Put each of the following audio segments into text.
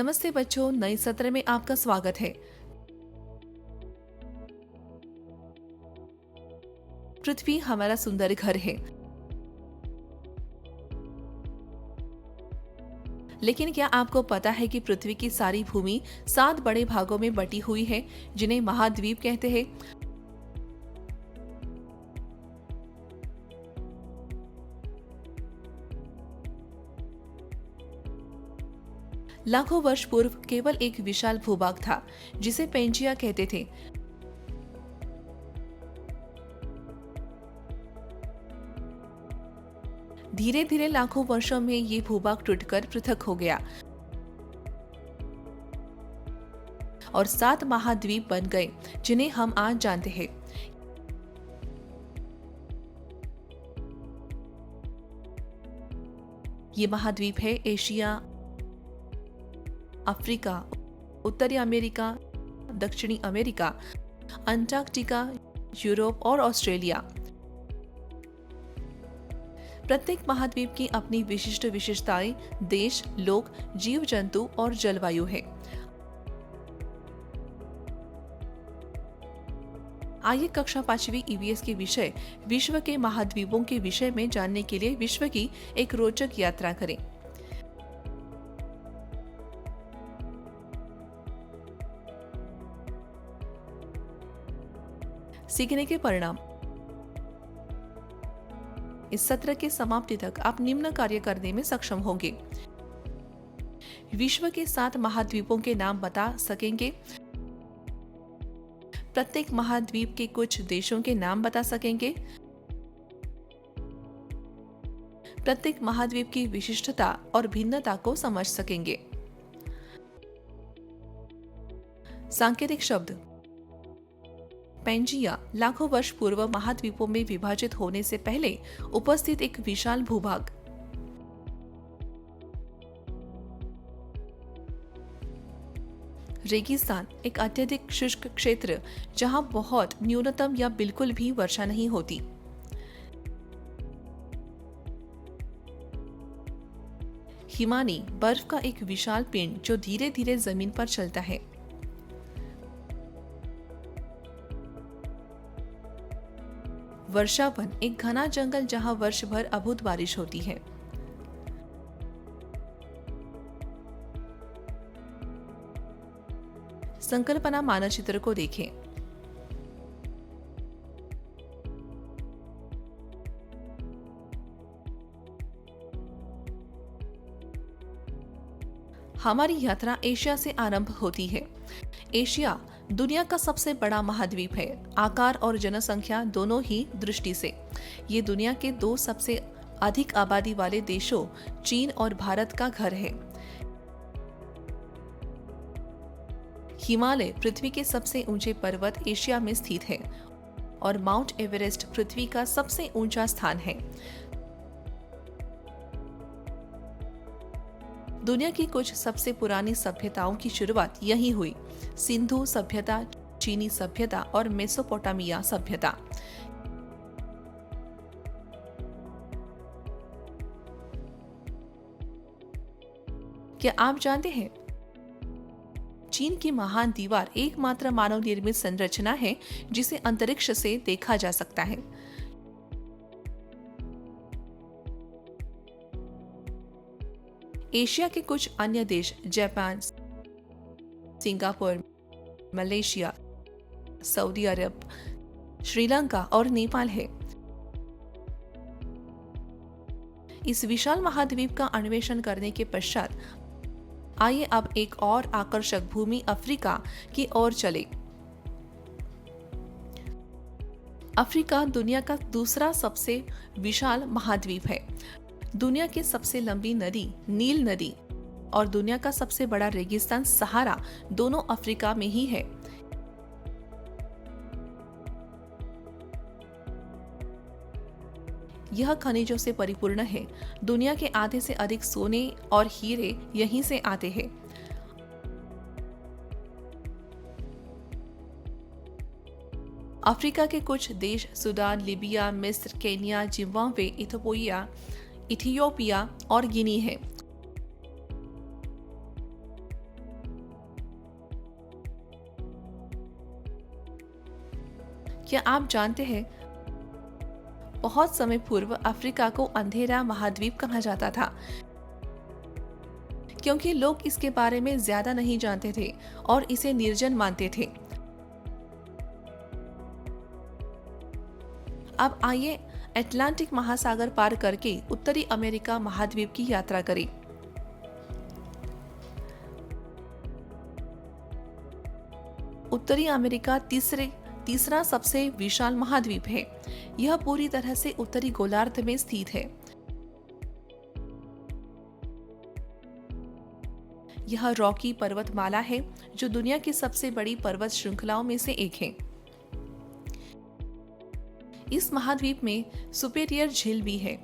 नमस्ते बच्चों, नए सत्र में आपका स्वागत है। पृथ्वी हमारा सुंदर घर है, लेकिन क्या आपको पता है कि पृथ्वी की सारी भूमि 7 बड़े भागों में बटी हुई है, जिन्हें महाद्वीप कहते हैं। लाखों वर्ष पूर्व केवल एक विशाल भूभाग था, जिसे पेंजिया कहते थे। धीरे धीरे लाखों वर्षों में ये भूभाग टूटकर पृथक हो गया और 7 महाद्वीप बन गए, जिन्हें हम आज जानते हैं। ये महाद्वीप है एशिया, अफ्रीका, उत्तरी अमेरिका, दक्षिणी अमेरिका, अंटार्कटिका, यूरोप और ऑस्ट्रेलिया। प्रत्येक महाद्वीप की अपनी विशिष्ट विशेषताएं, देश, लोग, जीव जंतु और जलवायु है। आइए कक्षा 5वीं ईवीएस के विषय विश्व के महाद्वीपों के विषय में जानने के लिए विश्व की एक रोचक यात्रा करें। सीखने के परिणाम। इस सत्र के समाप्ति तक आप निम्न कार्य करने में सक्षम होंगे। विश्व के 7 महाद्वीपों के नाम बता सकेंगे। प्रत्येक महाद्वीप के कुछ देशों के नाम बता सकेंगे। प्रत्येक महाद्वीप की विशिष्टता और भिन्नता को समझ सकेंगे। सांकेतिक शब्द। पेंजिया लाखों वर्ष पूर्व महाद्वीपों में विभाजित होने से पहले उपस्थित एक विशाल भूभाग। रेगिस्तान एक अत्यधिक शुष्क क्षेत्र जहां बहुत न्यूनतम या बिल्कुल भी वर्षा नहीं होती। हिमानी बर्फ का एक विशाल पिंड जो धीरे धीरे जमीन पर चलता है। वर्षावन एक घना जंगल जहां वर्ष भर अभूत बारिश होती है। संकल्पना मानचित्र को देखें। हमारी यात्रा एशिया से आरंभ होती है। एशिया दुनिया का सबसे बड़ा महाद्वीप है, आकार और जनसंख्या दोनों ही दृष्टि से। ये दुनिया के 2 सबसे अधिक आबादी वाले देशों चीन और भारत का घर है। हिमालय पृथ्वी के सबसे ऊंचे पर्वत एशिया में स्थित है और माउंट एवरेस्ट पृथ्वी का सबसे ऊंचा स्थान है। दुनिया की कुछ सबसे पुरानी सभ्यताओं की शुरुआत यहीं हुई। सिंधु सभ्यता, चीनी सभ्यता और मेसोपोटामिया सभ्यता। क्या आप जानते हैं चीन की महान दीवार एकमात्र मानव निर्मित संरचना है जिसे अंतरिक्ष से देखा जा सकता है। एशिया के कुछ अन्य देश जापान, सिंगापुर, मलेशिया, सऊदी अरब, श्रीलंका और नेपाल है। इस विशाल महाद्वीप का अन्वेषण करने के पश्चात आइए अब एक और आकर्षक भूमि अफ्रीका की ओर चले। अफ्रीका दुनिया का दूसरा सबसे विशाल महाद्वीप है। दुनिया की सबसे लंबी नदी नील नदी और दुनिया का सबसे बड़ा रेगिस्तान सहारा दोनों अफ्रीका में ही है। यह खनिजों से परिपूर्ण है। दुनिया के आधे से अधिक सोने और हीरे यहीं से आते हैं। अफ्रीका के कुछ देश सूडान, लीबिया, मिस्र, केन्या, जिम्बाब्वे, इथियोपिया और गिनी है। क्या आप जानते हैं, बहुत समय पूर्व अफ्रीका को अंधेरा महाद्वीप कहा जाता था, क्योंकि लोग इसके बारे में ज्यादा नहीं जानते थे और इसे निर्जन मानते थे। अब आइए अटलांटिक महासागर पार करके उत्तरी अमेरिका महाद्वीप की यात्रा करें। उत्तरी अमेरिका तीसरा सबसे विशाल महाद्वीप है। यह पूरी तरह से उत्तरी गोलार्ध में स्थित है। यह रॉकी पर्वतमाला है, जो दुनिया की सबसे बड़ी पर्वत श्रृंखलाओं में से एक है। इस महाद्वीप में सुपेरियर झील भी है,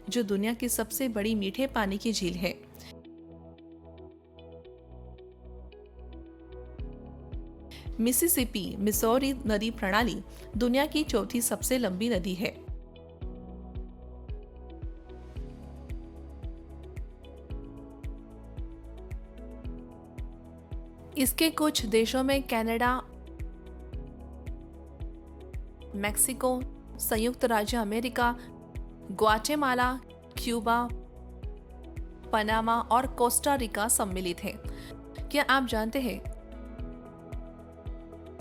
जो दुनिया की सबसे बड़ी मीठे पानी की झील है। मिसिसिपी मिसौरी नदी प्रणाली दुनिया की चौथी सबसे लंबी नदी है। इसके कुछ देशों में कनाडा, मैक्सिको, संयुक्त राज्य अमेरिका, ग्वाटेमाला, क्यूबा, पनामा और कोस्टा रिका सम्मिलित है। क्या आप जानते हैं,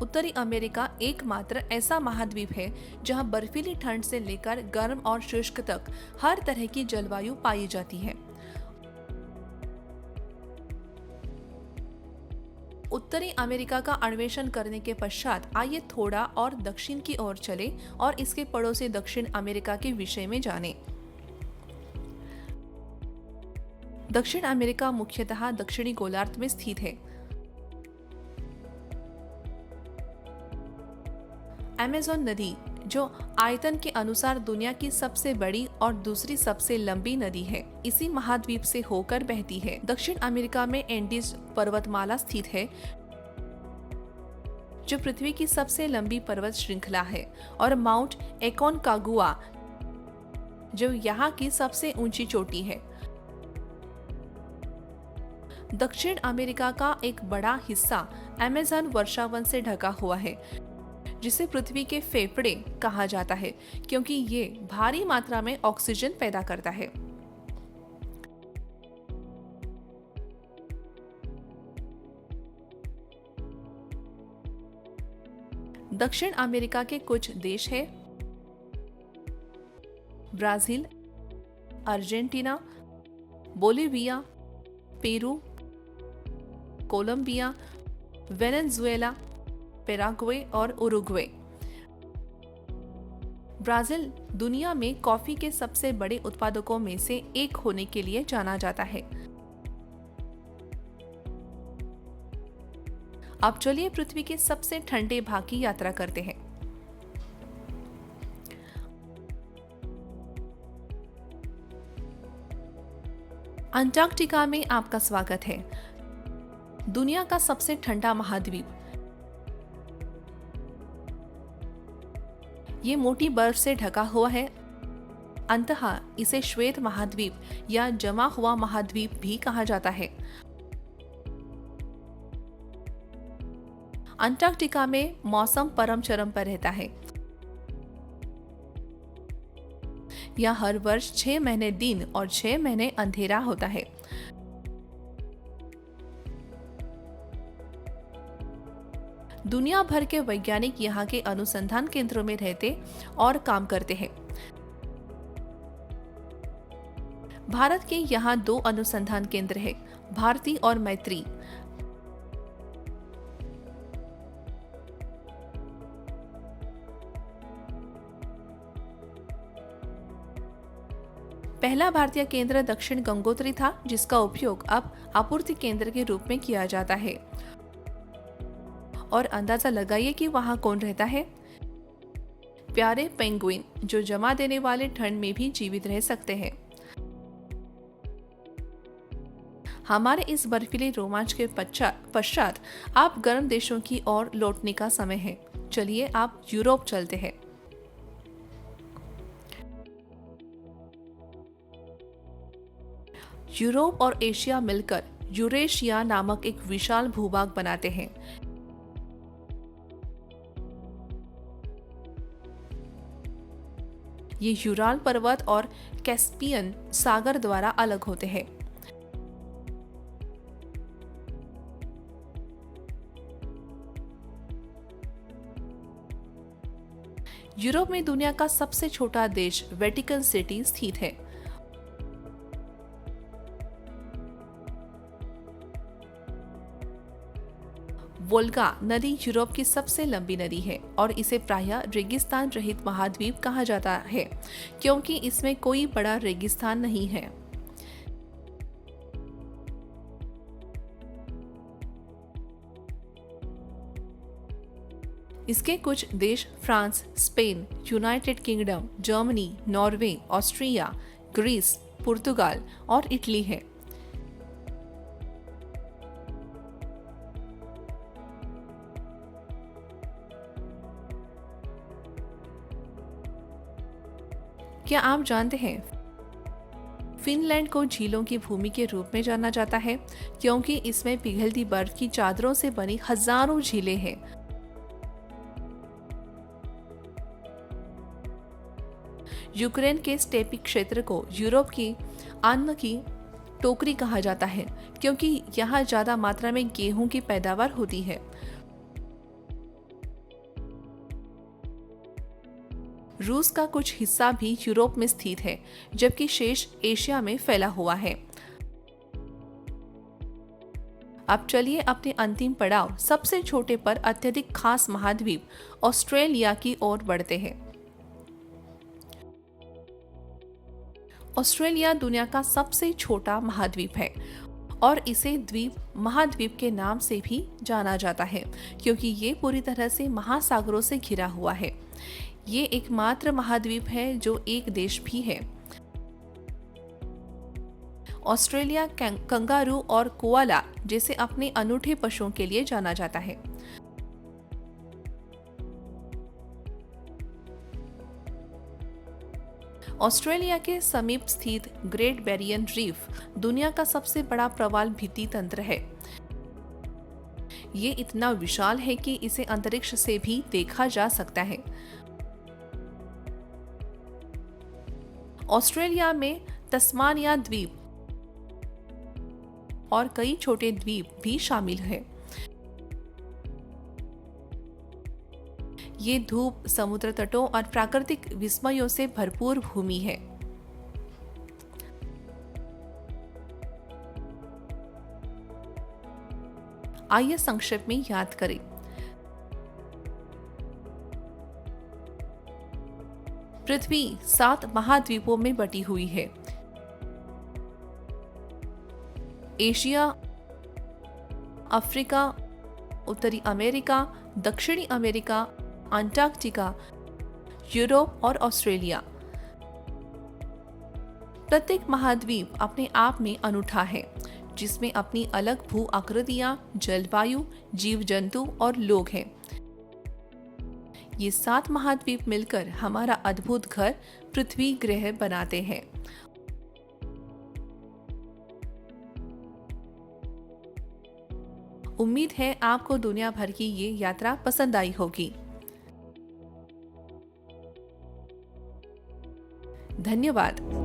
उत्तरी अमेरिका एकमात्र ऐसा महाद्वीप है जहां बर्फीली ठंड से लेकर गर्म और शुष्क तक हर तरह की जलवायु पाई जाती है। उत्तरी अमेरिका का अन्वेषण करने के पश्चात आइए थोड़ा और दक्षिण की ओर चले और इसके पड़ोसी दक्षिण अमेरिका के विषय में जानें। दक्षिण अमेरिका मुख्यतः दक्षिणी गोलार्ध में स्थित है। अमेज़न नदी, जो आयतन के अनुसार दुनिया की सबसे बड़ी और दूसरी सबसे लंबी नदी है, इसी महाद्वीप से होकर बहती है। दक्षिण अमेरिका में एंडीज पर्वतमाला स्थित है, जो पृथ्वी की सबसे लंबी पर्वत श्रृंखला है, और माउंट एकोनकागुआ, जो यहाँ की सबसे ऊंची चोटी है। दक्षिण अमेरिका का एक बड़ा हिस्सा अमेज़न वर्षावन से ढका हुआ है, जिसे पृथ्वी के फेफड़े कहा जाता है, क्योंकि ये भारी मात्रा में ऑक्सीजन पैदा करता है। दक्षिण अमेरिका के कुछ देश हैं: Brazil, Argentina, Bolivia, Peru, Colombia, Venezuela, Paraguay और उरुग्वे। ब्राजील दुनिया में कॉफी के सबसे बड़े उत्पादकों में से एक होने के लिए जाना जाता है। अब चलिए पृथ्वी के सबसे ठंडे भाग की यात्रा करते हैं। अंटार्कटिका में आपका स्वागत है। दुनिया का सबसे ठंडा महाद्वीप। ये मोटी बर्फ से ढका हुआ है। अंततः इसे श्वेत महाद्वीप या जमा हुआ महाद्वीप भी कहा जाता है। अंटार्कटिका में मौसम परम चरम पर रहता है। यहाँ हर वर्ष 6 महीने दिन और 6 महीने अंधेरा होता है। दुनिया भर के वैज्ञानिक यहाँ के अनुसंधान केंद्रों में रहते और काम करते हैं। भारत के यहाँ 2 अनुसंधान केंद्र हैं, भारती और मैत्री। पहला भारतीय केंद्र दक्षिण गंगोत्री था, जिसका उपयोग अब आपूर्ति केंद्र के रूप में किया जाता है। और अंदाजा लगाइए कि वहां कौन रहता है। प्यारे पेंगुइन, जो जमा देने वाले ठंड में भी जीवित रह सकते हैं। हमारे इस बर्फीले रोमांच के पश्चात आप गर्म देशों की ओर लौटने का समय है। चलिए आप यूरोप चलते हैं। यूरोप और एशिया मिलकर यूरेशिया नामक एक विशाल भूभाग बनाते हैं। ये यूराल पर्वत और कैस्पियन सागर द्वारा अलग होते हैं। यूरोप में दुनिया का सबसे छोटा देश वेटिकन सिटी स्थित है। वोल्गा नदी यूरोप की सबसे लंबी नदी है और इसे प्रायः रेगिस्तान रहित महाद्वीप कहा जाता है, क्योंकि इसमें कोई बड़ा रेगिस्तान नहीं है। इसके कुछ देश France, Spain, United Kingdom, Germany, Norway, Austria, Greece, पुर्तगाल और इटली हैं। क्या आप जानते हैं फिनलैंड को झीलों की भूमि के रूप में जाना जाता है, क्योंकि इसमें पिघलती बर्फ की चादरों से बनी हजारों झीलें हैं। यूक्रेन के स्टेपी क्षेत्र को यूरोप की अन्न की टोकरी कहा जाता है, क्योंकि यहाँ ज्यादा मात्रा में गेहूं की पैदावार होती है। रूस का कुछ हिस्सा भी यूरोप में स्थित है, जबकि शेष एशिया में फैला हुआ है। अब चलिए अपने अंतिम पड़ाव सबसे छोटे पर अत्यधिक खास महाद्वीप ऑस्ट्रेलिया की ओर बढ़ते हैं। ऑस्ट्रेलिया दुनिया का सबसे छोटा महाद्वीप है और इसे द्वीप महाद्वीप के नाम से भी जाना जाता है, क्योंकि ये पूरी तरह से महासागरों से घिरा हुआ है। ये एकमात्र महाद्वीप है जो एक देश भी है। ऑस्ट्रेलिया कंगारू और कोआला जैसे अपने अनूठे पशुओं के लिए जाना जाता है। ऑस्ट्रेलिया के समीप स्थित ग्रेट बैरियर रीफ दुनिया का सबसे बड़ा प्रवाल भित्ति तंत्र है। ये इतना विशाल है कि इसे अंतरिक्ष से भी देखा जा सकता है। ऑस्ट्रेलिया में तस्मानिया द्वीप और कई छोटे द्वीप भी शामिल हैं। ये धूप, समुद्र तटों और प्राकृतिक विस्मयों से भरपूर भूमि है। आइए संक्षेप में याद करें। पृथ्वी 7 महाद्वीपों में बटी हुई है। एशिया, अफ्रीका, उत्तरी अमेरिका, दक्षिणी अमेरिका, अंटार्कटिका, यूरोप और ऑस्ट्रेलिया। प्रत्येक महाद्वीप अपने आप में अनूठा है, जिसमें अपनी अलग भू आकृतियां, जलवायु, जीव जंतु और लोग हैं। ये 7 महाद्वीप मिलकर हमारा अद्भुत घर पृथ्वी ग्रह बनाते हैं। उम्मीद है आपको दुनिया भर की ये यात्रा पसंद आई होगी। धन्यवाद।